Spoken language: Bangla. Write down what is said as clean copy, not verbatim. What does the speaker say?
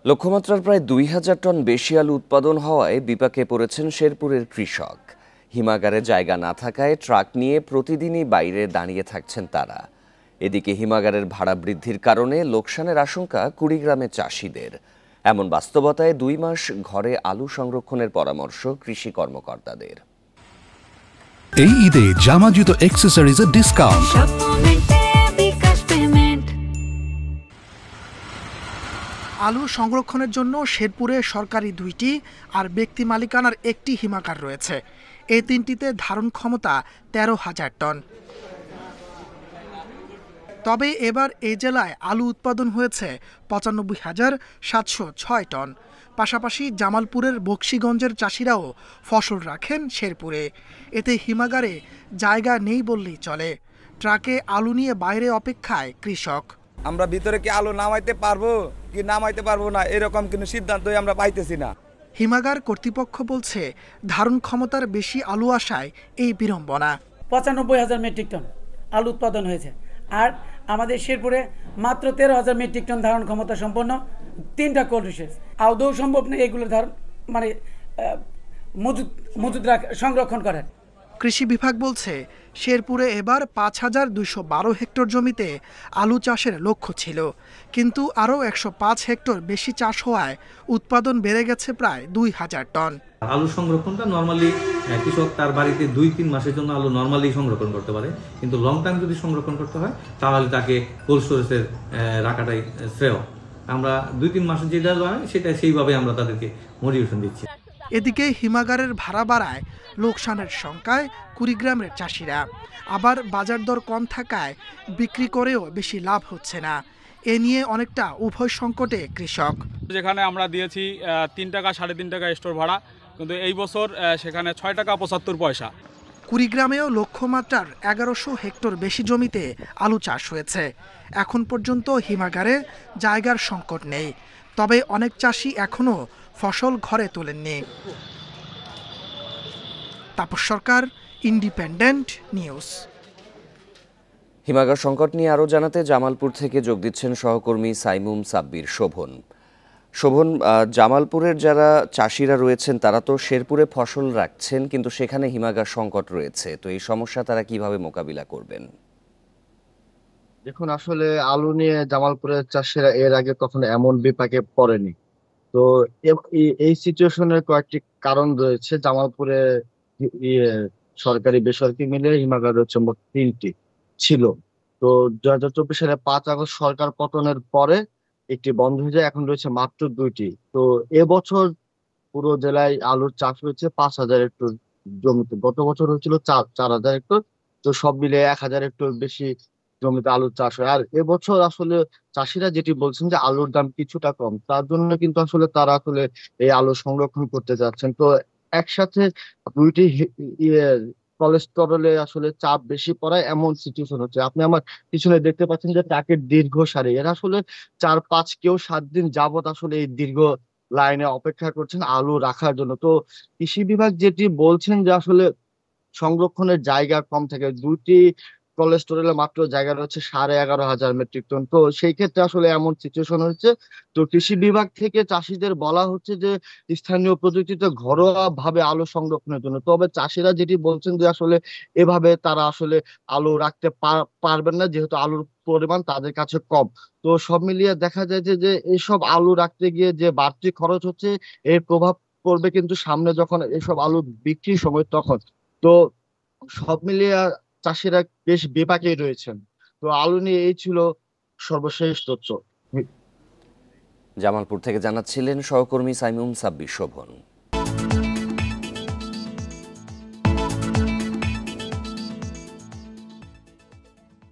লক্ষ্যমাত্রার প্রায় ২,০০০ টন বেশি আলু উৎপাদন হওয়ায় বিপাকে পড়েছেন শেরপুরের কৃষক। হিমাগারে জায়গা না থাকায় ট্রাক নিয়ে প্রতিদিনই বাইরে দাঁড়িয়ে থাকছেন তারা। এদিকে হিমাগারের ভাড়া বৃদ্ধির কারণে লোকসানের আশঙ্কা কুড়িগ্রামের চাষিদের। এমন বাস্তবতায় ২ মাস ঘরে আলু সংরক্ষণের পরামর্শ কৃষি কর্মকর্তাদের। এই ঈদে জামা জুতো অ্যাক্সেসরিজের ডিসকাউন্ট। আলু সংরক্ষণের জন্য শেরপুরে সরকারি ২টি আর ব্যক্তি মালিকানার একটি হিমাগার রয়েছে। এই তিনটিতে ধারণ ক্ষমতা ১৩,০০০ টন। তবে এবার এই জেলায় আলু উৎপাদন হয়েছে ৯৫,৭০৬ টন। পাশাপাশি জামালপুরের বকশীগঞ্জের চাষিরাও ফসল রাখেন শেরপুরে। এতে হিমাগারে জায়গা নেই বললেই চলে। ট্রাকে আলু নিয়ে বাইরে অপেক্ষায় কৃষক। আমরা ভিতরে কি আলু নামাইতে পারবো কি নামাইতে পারবো না, এরকম কোনো সিদ্ধান্তই আমরা পাইতেছি না। হিমাগার কর্তৃপক্ষ বলছে ধারণ ক্ষমতার বেশি আলু আসায় এই বিড়ম্বনা। ৯৫,০০০ মেট্রিক টন আলু উৎপাদন হয়েছে, আর আমাদের শেরপুরে মাত্র ১৩,০০০ মেট্রিক টন ধারণ ক্ষমতা সম্পন্ন 3টা কোল্ড স্টোরেজ। আদৌ সম্ভব নেই এগুলোর ধারণ মজুদ সংরক্ষণ করেন। কৃষি বিভাগ বলছে শেরপুরে এবার ৫,২১২ হেক্টর জমিতে আলু চাষের লক্ষ্য ছিল, কিন্তু আরও ১০৫ হেক্টর বেশি চাষ হওয়ায় উৎপাদন বেড়ে গেছে প্রায় ২,০০০ টন। আলু সংরক্ষণটা নর্মালি কৃষক তার বাড়িতে ২-৩ মাসের জন্য আলু নর্মালি সংরক্ষণ করতে পারে, কিন্তু লং টাইম যদি সংরক্ষণ করতে হয় তাহলে তাকে কোল্ড স্টোরেজে রাখাটাই শ্রেয়। আমরা ২-৩ মাসের যেটা হয় সেটা সেইভাবে আমরা তাদেরকে মোটিভেশন দিচ্ছি। এদিকে হিমাগারের ভাড়া বাড়ায় লোকসানের শঙ্কায় কুড়িগ্রামের চাষিরা। আবার বাজার দর কম থাকায় বিক্রি করেও বেশি লাভ হচ্ছে না। এ নিয়ে অনেকটা উভয় সংকটে কৃষক। যেখানে আমরা দিয়েছি ৩ টাকা ৩.৫ টাকা স্টোর ভাড়া, কিন্তু এই বছর সেখানে ৬ টাকা ৭৫ পয়সা। কুড়িগ্রামেও লক্ষ্যমাত্রার ১১০০ হেক্টর বেশি জমিতে আলু চাষ হয়েছে। এখন পর্যন্ত হিমাগারে জায়গার সংকট নেই, তবে অনেক চাষি এখনও ফসল ঘরে তোলেননি। তাপস সরকার, ইন্ডিপেন্ডেন্ট নিউজ। হিমাগার সংকট নিয়ে আরও জানাতে জামালপুর থেকে যোগ দিচ্ছেন সহকর্মী সাইমুম সাব্বির শোভন। জামালপুরের যারা চাষিরা রয়েছেন তারা তো শেরপুরে ফসল রাখছেন, কিন্তু সেখানে হিমাগার সংকট রয়েছে, তো এই সমস্যা তারা কিভাবে মোকাবিলা করবেন? দেখুন, আসলে আলু নিয়ে জামালপুরের চাষিরা এর আগে কখনো এমন বিপাকে পড়েনি। তো এই সিচুয়েশনের কয়েকটি কারণ রয়েছে। জামালপুরে ইয়ে সরকারি বেসরকারি মিলে হিমাগার রয়েছে মোট 3টি ছিল। তো ২০২৪ সালে ৫ আগস্ট সরকার পতনের পরে একটি বন্ধ হয়ে যায়, এখন রয়েছে মাত্র 2টি। তো এবছর পুরো জেলায় আলুর চাষ হয়েছে ৫,০০০ হেক্টর জমিতে। গত বছর হয়েছিল ৪,০০০ হেক্টর। তো সব মিলে ১,০০০ হেক্টর বেশি জমিতে আলুর চাষ হয়। আর এবছর আসলে চাষিরা যেটি বলছেন যে আলুর দাম কিছুটা কম, তার জন্য কিন্তু আসলে তারা আসলে এই আলু সংরক্ষণ করতে যাচ্ছেন। তো একসাথে ২টি কোলেস্টেরলে আসলে চাপ বেশি পড়ায় এমন সিচুয়েশন হচ্ছে। আপনি আমার পিছনে দেখতে পাচ্ছেন যে ট্রাকের দীর্ঘ সারি, এরা আসলে ৪-৫ কেউ ৭ দিন যাবত আসলে এই দীর্ঘ লাইনে অপেক্ষা করছেন আলু রাখার জন্য। তো কৃষি বিভাগ যেটি বলছেন যে আসলে সংরক্ষণের জায়গা কম থাকে, 2টি কোল্ড স্টোরেজে মাত্র জায়গা রয়েছে ১১,৫০০ মেট্রিক টন। তো সেই ক্ষেত্রে আসলে এমন সিচুয়েশন হচ্ছে। তো কৃষি বিভাগ থেকে চাষিদের বলা হচ্ছে যে স্থানীয় প্রযুক্তিতে ঘরোয়া ভাবে আলু সংরক্ষণের জন্য। তবে চাষিরা যেটি বলছেন যে আসলে এভাবে তারা আসলে আলু রাখতে পারবেন না, যেহেতু আলুর পরিমাণ তাদের কাছে কম। তো সব মিলিয়ে দেখা যায় যে এইসব আলু রাখতে গিয়ে যে বাড়তি খরচ হচ্ছে, এর প্রভাব পড়বে কিন্তু সামনে যখন এসব আলু বিক্রির সময় তখন। তো সব মিলিয়ে চাষিরা বেশ বিপাকেই রয়েছেন। তো আলু নিয়ে এই ছিল সর্বশেষ তথ্য। জামালপুর থেকে জানাচ্ছিলেন সহকর্মী সাইমুম সাব্বির শোভন।